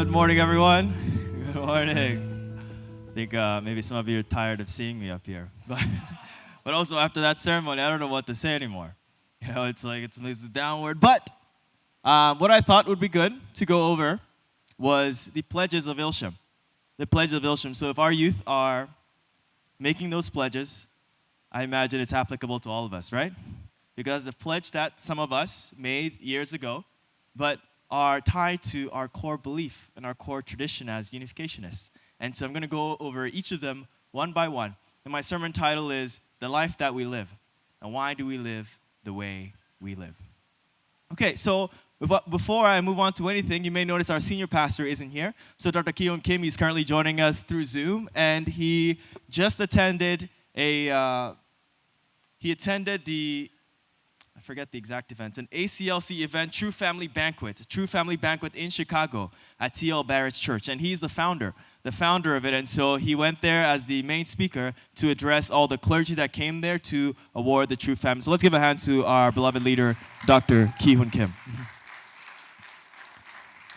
Good morning, everyone. Good morning. I think maybe some of you are tired of seeing me up here, but also after that ceremony, I don't know what to say anymore. You know, it's like it's downward. But what I thought would be good to go over was the pledges of Ilsham. The pledge of Ilsham. So if our youth are making those pledges, I imagine it's applicable to all of us, right? Because the pledge that some of us made years ago, but are tied to our core belief and our core tradition as unificationists. And so I'm going to go over each of them one by one. And my sermon title is The Life That We Live. And why do we live the way we live? Okay, so before I move on to anything, you may notice our senior pastor isn't here. So Dr. Keon Kim is currently joining us through Zoom, and he just attended I forget the exact event, an ACLC event, True Family Banquet in Chicago at T.L. Barrett's church. And he's the founder of it. And so he went there as the main speaker to address all the clergy that came there to award the True Family. So let's give a hand to our beloved leader, Dr. Ki-Hun Kim.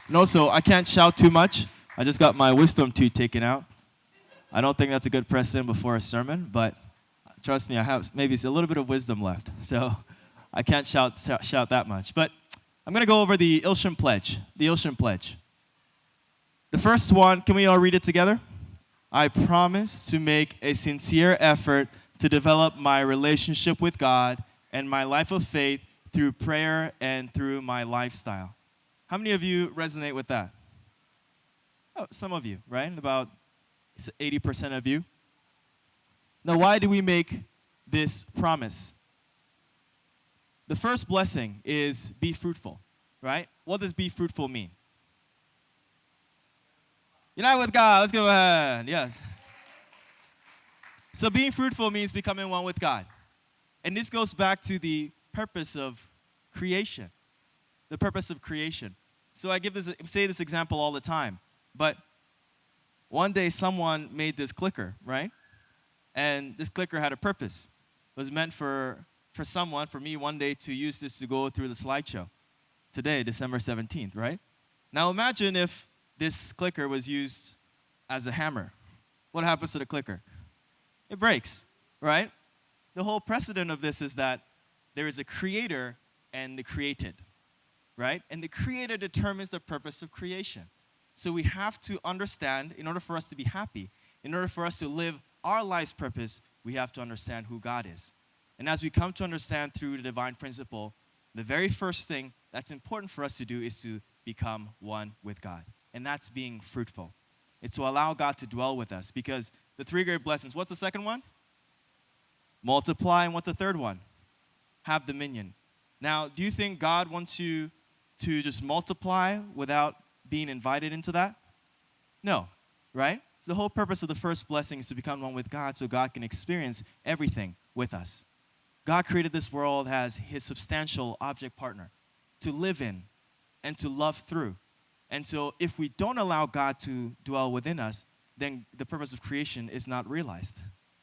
And also, I can't shout too much. I just got my wisdom tooth taken out. I don't think that's a good precedent before a sermon, but trust me, I have maybe a little bit of wisdom left. So I can't shout that much. But I'm going to go over the Ilsham Pledge. The Ilsham Pledge. The first one, can we all read it together? I promise to make a sincere effort to develop my relationship with God and my life of faith through prayer and through my lifestyle. How many of you resonate with that? Oh, some of you, right? About 80% of you. Now, why do we make this promise? The first blessing is be fruitful, right? What does be fruitful mean? Unite with God. Let's go ahead. Yes. So being fruitful means becoming one with God. And this goes back to the purpose of creation. The purpose of creation. So I say this example all the time. But one day someone made this clicker, right? And this clicker had a purpose. It was meant for someone, for me one day, to use this to go through the slideshow. Today, December 17th, right? Now imagine if this clicker was used as a hammer. What happens to the clicker? It breaks, right? The whole precedent of this is that there is a creator and the created, right? And the creator determines the purpose of creation. So we have to understand, in order for us to be happy, in order for us to live our life's purpose, we have to understand who God is. And as we come to understand through the divine principle, the very first thing that's important for us to do is to become one with God. And that's being fruitful. It's to allow God to dwell with us. Because the three great blessings, what's the second one? Multiply. And what's the third one? Have dominion. Now, do you think God wants you to just multiply without being invited into that? No, right? So the whole purpose of the first blessing is to become one with God so God can experience everything with us. God created this world as his substantial object partner to live in and to love through. And so if we don't allow God to dwell within us, then the purpose of creation is not realized,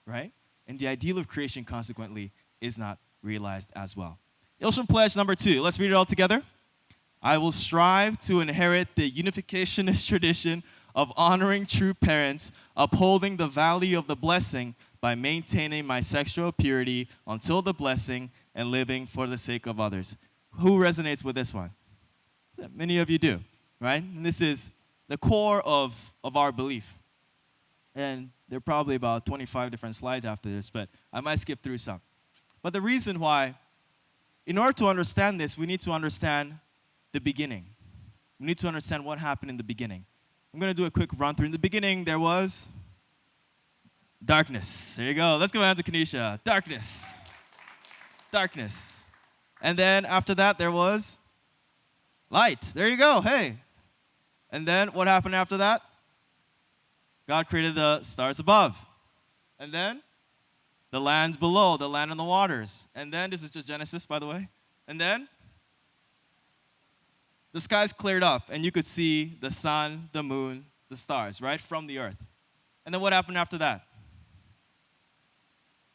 right? And the ideal of creation, consequently, is not realized as well. Ilsham Pledge number 2. Let's read it all together. I will strive to inherit the unificationist tradition of honoring true parents, upholding the value of the blessing by maintaining my sexual purity until the blessing and living for the sake of others. Who resonates with this one? Yeah, many of you do, right? And this is the core of our belief. And there are probably about 25 different slides after this, but I might skip through some. But the reason why, in order to understand this, we need to understand the beginning. We need to understand what happened in the beginning. I'm going to do a quick run through. In the beginning, there was darkness. There you go. Let's go on to Kenesha. Darkness. Darkness. And then after that, there was light. There you go. Hey. And then what happened after that? God created the stars above. And then the lands below, the land and the waters. And then, this is just Genesis, by the way. And then the skies cleared up, and you could see the sun, the moon, the stars, right, from the earth. And then what happened after that?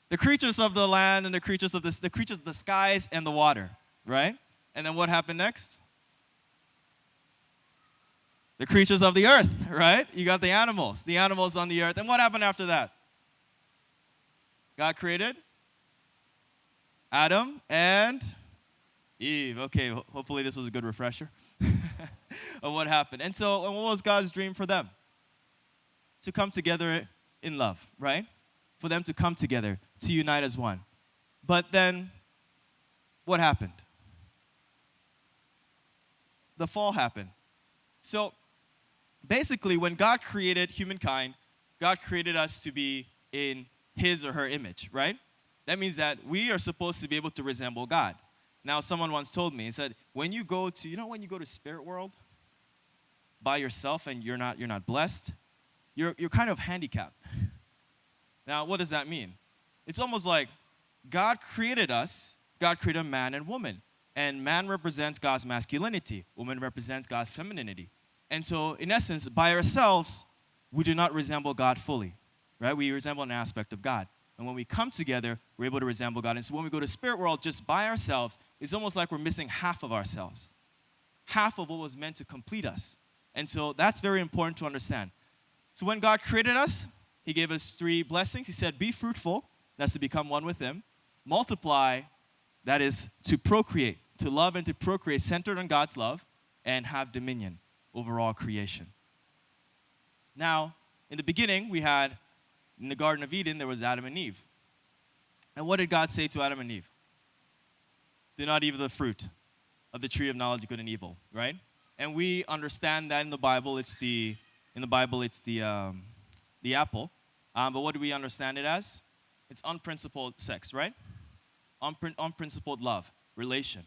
The creatures of the land and the creatures of the skies and the water, right? And then what happened next? The creatures of the earth, right? You got the animals on the earth. And what happened after that? God created Adam and Eve. Okay, hopefully this was a good refresher of what happened. And so, and what was God's dream for them? To come together in love, right? For them to come together, to unite as one. But then, what happened? The fall happened. So, basically, when God created humankind, God created us to be in His or her image, right? That means that we are supposed to be able to resemble God. Now, someone once told me, he said, when you go to spirit world by yourself and you're not blessed, you're kind of handicapped. Now, what does that mean? It's almost like God created us, God created man and woman. And man represents God's masculinity. Woman represents God's femininity. And so, in essence, by ourselves, we do not resemble God fully, right? We resemble an aspect of God. And when we come together, we're able to resemble God. And so when we go to spirit world just by ourselves, it's almost like we're missing half of ourselves. Half of what was meant to complete us. And so that's very important to understand. So when God created us, He gave us 3 blessings. He said, be fruitful, that's to become one with Him. Multiply, that is to procreate, to love and to procreate, centered on God's love, and have dominion over all creation. Now, in the beginning, in the Garden of Eden, there was Adam and Eve. And what did God say to Adam and Eve? Do not eat of the fruit of the tree of knowledge of good and evil, right? And we understand that in the Bible, it's the apple. But what do we understand it as? It's unprincipled sex, right? Unprincipled love, relation.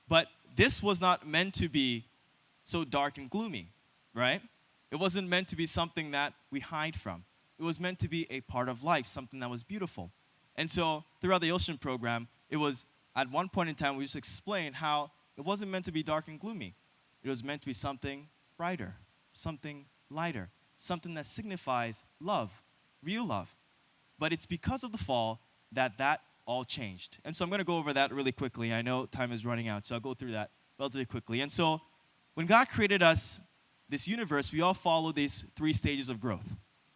But this was not meant to be so dark and gloomy, right? It wasn't meant to be something that we hide from. It was meant to be a part of life, something that was beautiful. And so throughout the Ocean program, it was at one point in time we just explained how it wasn't meant to be dark and gloomy. It was meant to be something brighter, something lighter, something that signifies love, real love. But it's because of the fall that all changed. And so I'm going to go over that really quickly. I know time is running out, so I'll go through that relatively quickly. And so when God created us, this universe, we all follow these 3 stages of growth,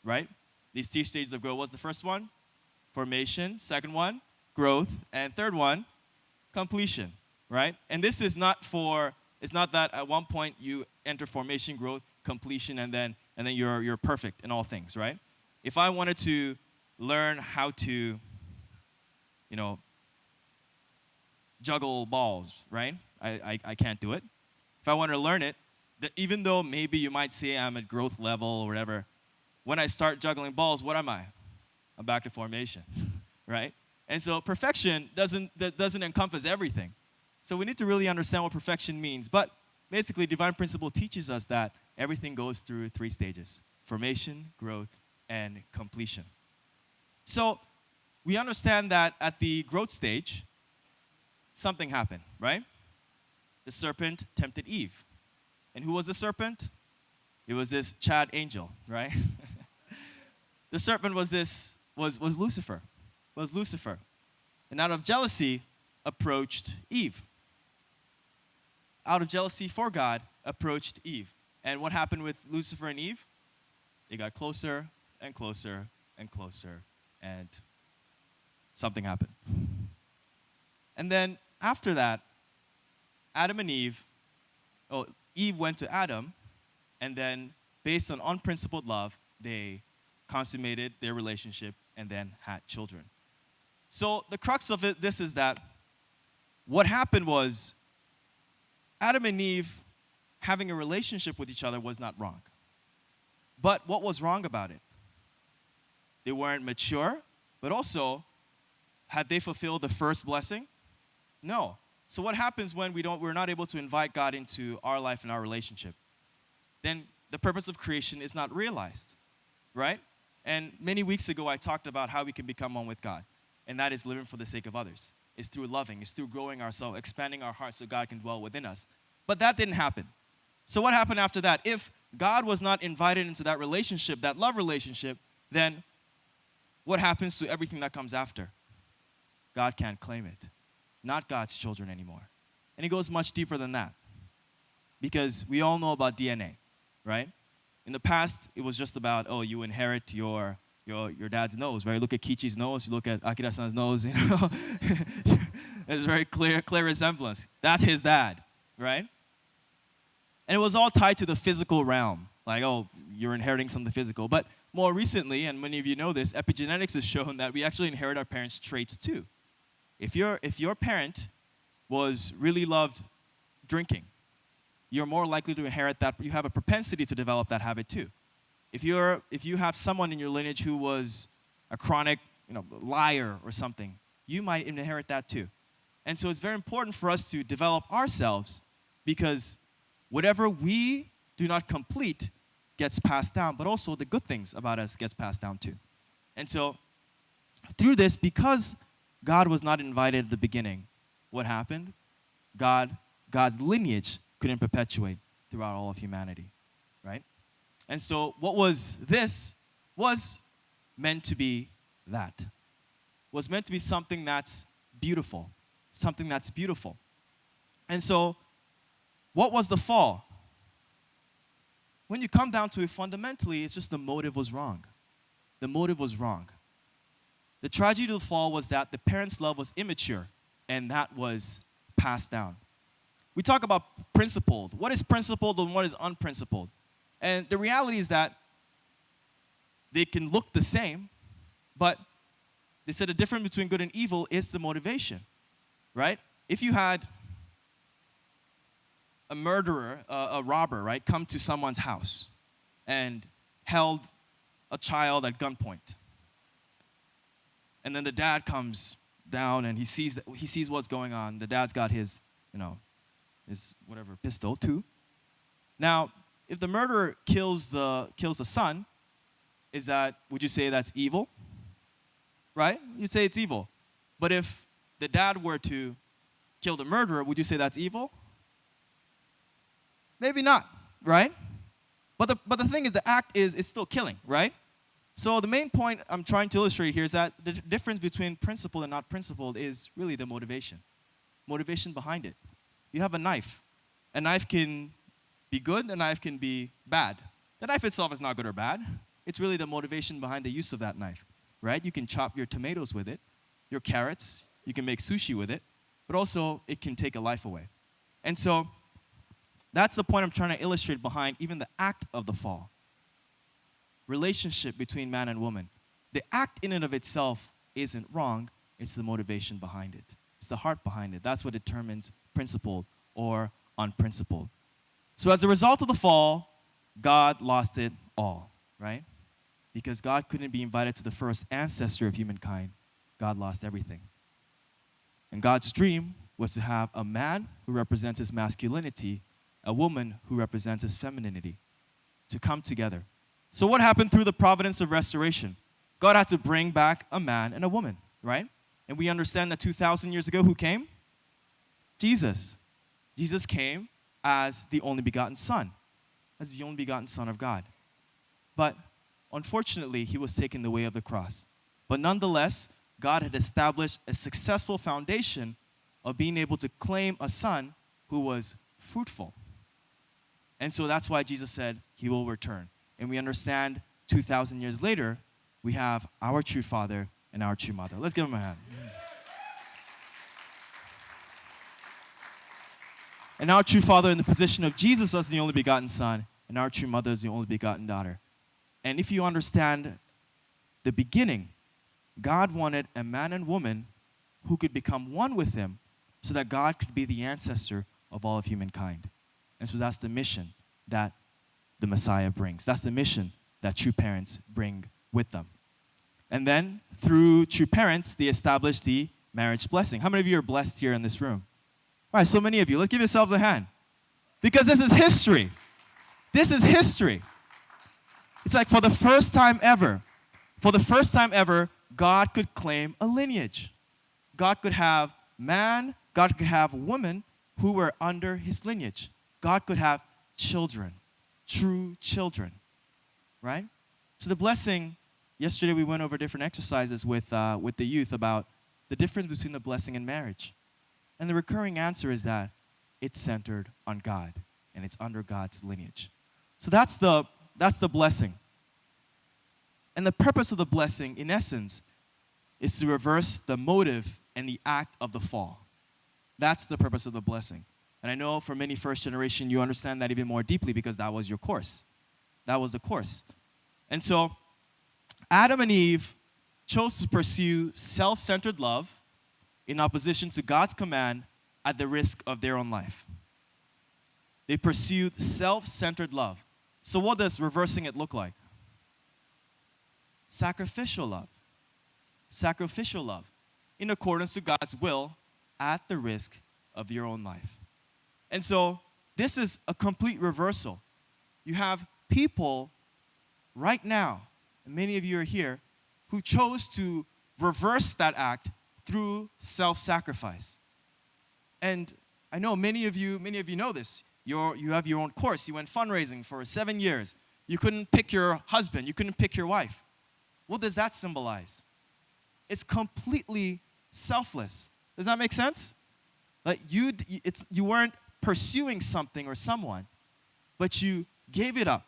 right? These 3 stages of growth. What's the first one? Formation. Second one, growth. And third one, completion, right? And this is it's not that at one point you enter formation, growth, completion, and then you're perfect in all things, right? If I wanted to learn how to, juggle balls, right? I can't do it. If I want to learn it, even though maybe you might say I'm at growth level or whatever, when I start juggling balls, what am I? I'm back to formation, right? And so perfection doesn't encompass everything. So we need to really understand what perfection means. But basically, divine principle teaches us that everything goes through 3 stages: formation, growth, and completion. So we understand that at the growth stage, something happened, right? The serpent tempted Eve. And who was the serpent? It was this Chad angel, right? The serpent was Lucifer. Was Lucifer. And out of jealousy, approached Eve. Out of jealousy for God, approached Eve. And what happened with Lucifer and Eve? They got closer and closer and closer, and something happened. And then after that, Eve went to Adam, and then based on unprincipled love, they consummated their relationship and then had children. So the crux of this is that what happened was Adam and Eve having a relationship with each other was not wrong. But what was wrong about it? They weren't mature, but also, had they fulfilled the first blessing? No. So what happens when we're not able to invite God into our life and our relationship? Then the purpose of creation is not realized, right? And many weeks ago, I talked about how we can become one with God, and that is living for the sake of others. It's through loving. It's through growing ourselves, expanding our hearts so God can dwell within us. But that didn't happen. So what happened after that? If God was not invited into that relationship, that love relationship, then what happens to everything that comes after? God can't claim it. Not God's children anymore. And it goes much deeper than that. Because we all know about DNA. right? In the past, it was just about, oh, you inherit your dad's nose, right? Look at Kichi's nose, you look at Akira-san's nose, you know. There's a very clear resemblance. That's his dad, right? And it was all tied to the physical realm. Like, oh, you're inheriting something physical. But more recently, and many of you know this, epigenetics has shown that we actually inherit our parents' traits too. If your parent was really loved drinking, you're more likely to inherit that. You have a propensity to develop that habit too. If you have someone in your lineage who was a chronic, liar or something, you might inherit that too. And so it's very important for us to develop ourselves, because whatever we do not complete gets passed down, but also the good things about us gets passed down too. And so through this, because God was not invited at the beginning, what happened? God's lineage couldn't perpetuate throughout all of humanity, right? And so what was this was meant to be that. Was meant to be something that's beautiful. Something that's beautiful. And so what was the fall? When you come down to it fundamentally, it's just the motive was wrong. The motive was wrong. The tragedy of the fall was that the parents' love was immature, and that was passed down. We talk about principled. What is principled and what is unprincipled? And the reality is that they can look the same, but they said the difference between good and evil is the motivation, right? If you had a murderer, a robber, right, come to someone's house and held a child at gunpoint, and then the dad comes down and he sees what's going on. The dad's got his pistol too. Now, if the murderer kills the son, would you say that's evil? Right? You'd say it's evil. But if the dad were to kill the murderer, would you say that's evil? Maybe not, right? But the thing is, the act is still killing, right? So the main point I'm trying to illustrate here is that the difference between principled and not principled is really the motivation. Motivation behind it. You have a knife. A knife can be good, a knife can be bad. The knife itself is not good or bad. It's really the motivation behind the use of that knife, right? You can chop your tomatoes with it, your carrots, you can make sushi with it, but also it can take a life away. And so that's the point I'm trying to illustrate behind even the act of the fall. Relationship between man and woman. The act in and of itself isn't wrong, it's the motivation behind it. It's the heart behind it. That's what determines principled or unprincipled. So as a result of the fall, God lost it all, right? Because God couldn't be invited to the first ancestor of humankind. God lost everything. And God's dream was to have a man who represents his masculinity, a woman who represents his femininity, to come together. So what happened through the providence of restoration? God had to bring back a man and a woman, right? And we understand that 2,000 years ago, who came? Jesus. Jesus came as the only begotten Son, as the only begotten Son of God. But unfortunately, he was taken the way of the cross. But nonetheless, God had established a successful foundation of being able to claim a son who was fruitful. And so that's why Jesus said he will return. And we understand 2,000 years later, we have our true father and our true mother. Let's give him a hand. And our true father in the position of Jesus as the only begotten son, and our true mother as the only begotten daughter. And if you understand the beginning, God wanted a man and woman who could become one with him so that God could be the ancestor of all of humankind. And so that's the mission that the Messiah brings. That's the mission that true parents bring with them. And then through true parents, they establish the marriage blessing. How many of you are blessed here in this room? All right, so many of you. Let's give yourselves a hand. Because this is history. This is history. It's like for the first time ever, God could claim a lineage. God could have man, God could have women who were under his lineage. God could have children, true children, right? So the blessing, yesterday we went over different exercises with the youth about the difference between the blessing and marriage. And the recurring answer is that it's centered on God, and it's under God's lineage. So that's the blessing. And the purpose of the blessing, in essence, is to reverse the motive and the act of the fall. That's the purpose of the blessing. And I know for many first generation, you understand that even more deeply because that was your course. That was the course. And so Adam and Eve chose to pursue self-centered love in opposition to God's command at the risk of their own life. They pursued self-centered love. So what does reversing it look like? Sacrificial love. Sacrificial love. In accordance to God's will at the risk of your own life. And so this is a complete reversal. You have people right now, and many of you are here, who chose to reverse that act through self-sacrifice. And I know many of you know this. You have your own course. You went fundraising for 7 years. You couldn't pick your husband. You couldn't pick your wife. What does that symbolize? It's completely selfless. Does that make sense? Like you weren't pursuing something or someone, but you gave it up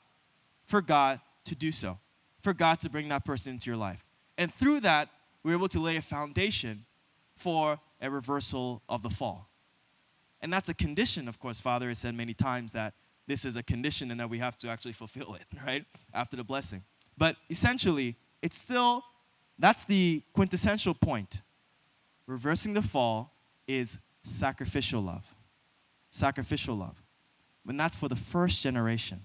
for God to do so, for God to bring that person into your life. And through that, we were able to lay a foundation for a reversal of the fall. And that's a condition, of course. Father has said many times that this is a condition and that we have to actually fulfill it, right? After the blessing. But essentially, that's the quintessential point. Reversing the fall is sacrificial love. Sacrificial love. And that's for the first generation.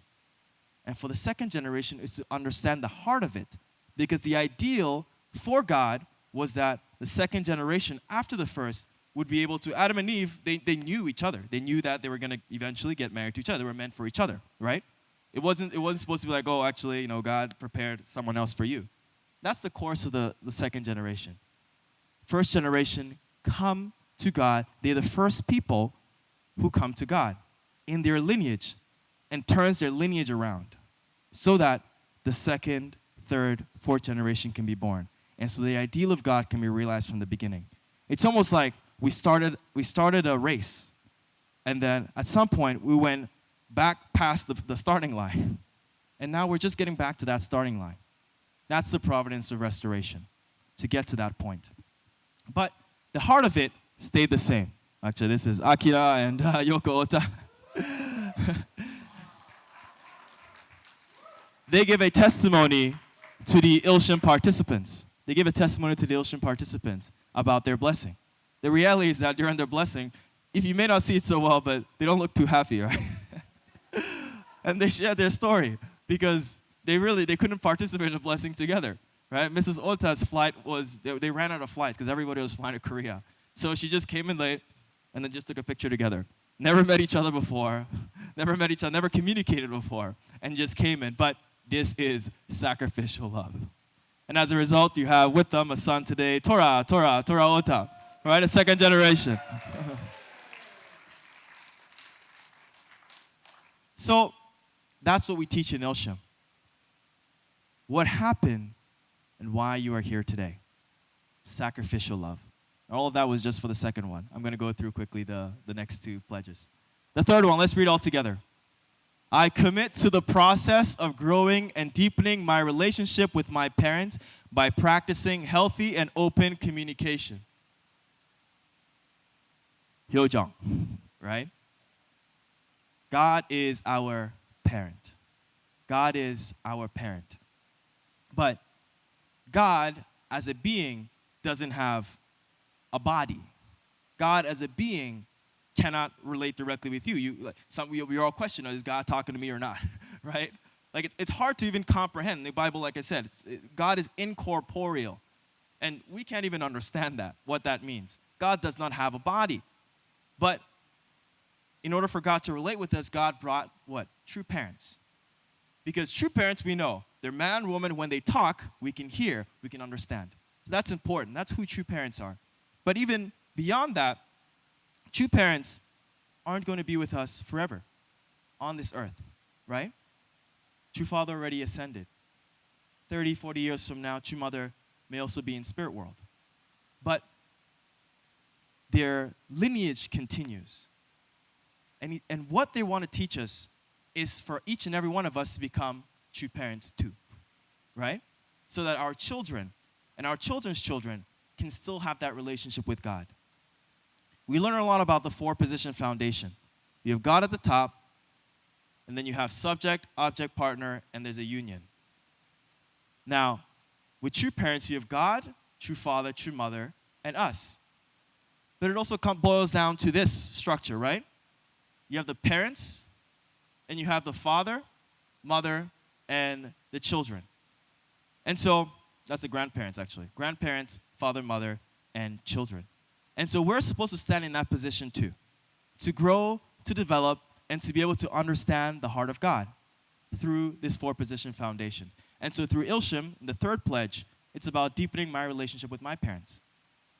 And for the second generation is to understand the heart of it. Because the ideal for God was that the second generation after the first would be able to, Adam and Eve, they knew each other. They knew that they were going to eventually get married to each other. They were meant for each other, right? It wasn't supposed to be like, oh, actually, God prepared someone else for you. That's the course of the second generation. First generation come to God. They're the first people who come to God in their lineage and turns their lineage around so that the second, third, fourth generation can be born. And so the ideal of God can be realized from the beginning. It's almost like we started a race, and then at some point we went back past the starting line. And now we're just getting back to that starting line. That's the providence of restoration, to get to that point. But the heart of it stayed the same. Actually, this is Akira and Yoko Ota. They give a testimony to the Ilshan participants. They give a testimony to the Ilshan participants about their blessing. The reality is that during their blessing, if you may not see it so well, but they don't look too happy, right? And they share their story because they couldn't participate in the blessing together, right? Mrs. Ota's flight they ran out of flight because everybody was flying to Korea. So she just came in late and then just took a picture together. Never met each other before, never communicated before, and just came in. But this is sacrificial love. And as a result, you have with them a son today, Tora Ota, right? A second generation. So that's what we teach in Ilsham. What happened and why you are here today. Sacrificial love. All of that was just for the second one. I'm going to go through quickly the next two pledges. The third one, let's read all together. I commit to the process of growing and deepening my relationship with my parents by practicing healthy and open communication. Hyojong, right? God is our parent. God is our parent. But God, as a being, doesn't have a body. God, as a being, cannot relate directly with you. We all question, is God talking to me or not, right? Like it's hard to even comprehend. The Bible, like I said, God is incorporeal. And we can't even understand that, what that means. God does not have a body. But in order for God to relate with us, God brought what? True parents. Because true parents, we know, they're man, woman. When they talk, we can hear, we can understand. So that's important. That's who true parents are. But even beyond that, true parents aren't going to be with us forever on this earth, right? True father already ascended. 30, 40 years from now, true mother may also be in spirit world. But their lineage continues. And what they want to teach us is for each and every one of us to become true parents too, right? So that our children and our children's children can still have that relationship with God. We learn a lot about the four-position foundation. You have God at the top, and then you have subject, object, partner, and there's a union. Now, with true parents, you have God, true father, true mother, and us. But it also boils down to this structure, right? You have the parents, and you have the father, mother, and the children. And so, that's the grandparents, actually. Grandparents, father, mother, and children. And so we're supposed to stand in that position too, to grow, to develop, and to be able to understand the heart of God through this four-position foundation. And so through Ilshim, the third pledge, it's about deepening my relationship with my parents.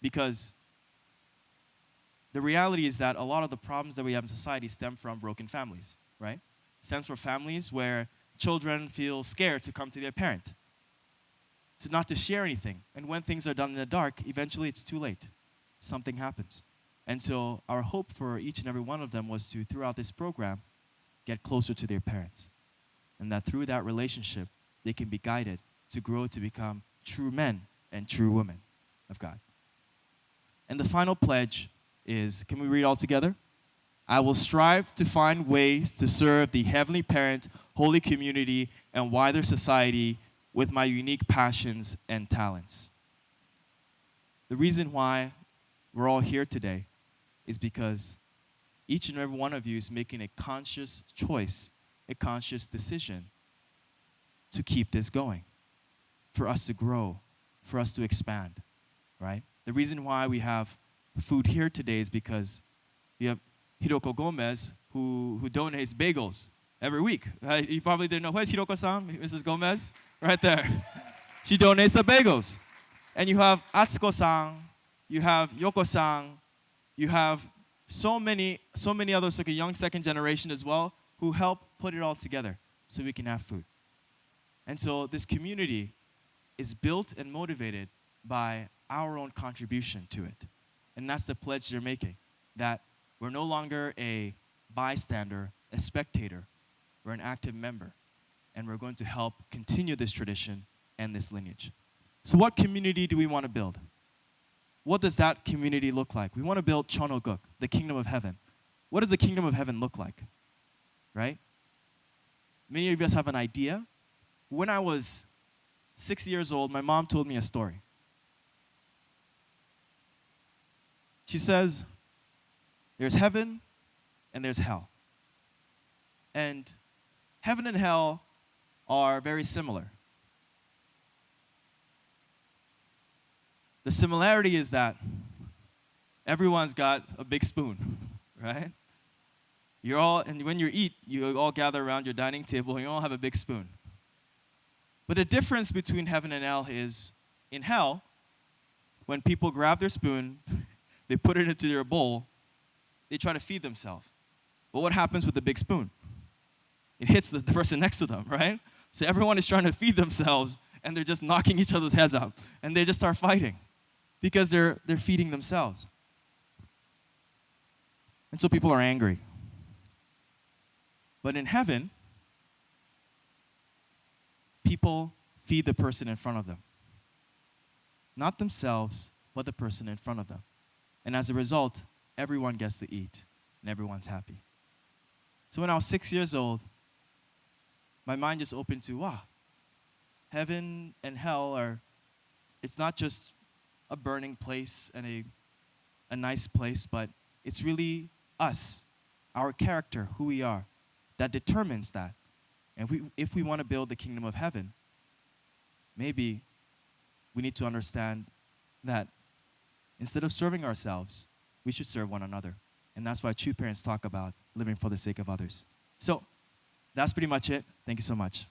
Because the reality is that a lot of the problems that we have in society stem from broken families, right? Stems from families where children feel scared to come to their parent, to not to share anything. And when things are done in the dark, eventually it's too late. Something happens. And so our hope for each and every one of them was to, throughout this program, get closer to their parents. And that through that relationship, they can be guided to grow to become true men and true women of God. And the final pledge is, can we read all together? I will strive to find ways to serve the Heavenly Parent, holy community, and wider society with my unique passions and talents. The reason why we're all here today is because each and every one of you is making a conscious choice, a conscious decision to keep this going, for us to grow, for us to expand, right? The reason why we have food here today is because we have Hiroko Gomez who donates bagels every week. You probably didn't know. Where's Hiroko-san, Mrs. Gomez? Right there. She donates the bagels. And you have Atsuko-san, you have Yoko-san, you have so many others, like a young second generation as well, who help put it all together so we can have food. And so this community is built and motivated by our own contribution to it. And that's the pledge they're making, that we're no longer a bystander, a spectator. We're an active member. And we're going to help continue this tradition and this lineage. So what community do we want to build? What does that community look like? We want to build Chonoguk, the kingdom of heaven. What does the kingdom of heaven look like? Right? Many of us have an idea. When I was 6 years old, my mom told me a story. She says, there's heaven and there's hell. And heaven and hell are very similar. The similarity is that everyone's got a big spoon, right? And when you eat, you all gather around your dining table and you all have a big spoon. But the difference between heaven and hell is, in hell, when people grab their spoon, they put it into their bowl, they try to feed themselves. But what happens with the big spoon? It hits the person next to them, right? So everyone is trying to feed themselves, and they're just knocking each other's heads up, and they just start fighting because they're feeding themselves. And so people are angry. But in heaven, people feed the person in front of them. Not themselves, but the person in front of them. And as a result, everyone gets to eat, and everyone's happy. So when I was 6 years old, my mind just opened to, wow, heaven and hell it's not just a burning place and a nice place, but it's really us, our character, who we are, that determines that. And if we want to build the kingdom of heaven, maybe we need to understand that instead of serving ourselves, we should serve one another. And that's why true parents talk about living for the sake of others. So that's pretty much it. Thank you so much.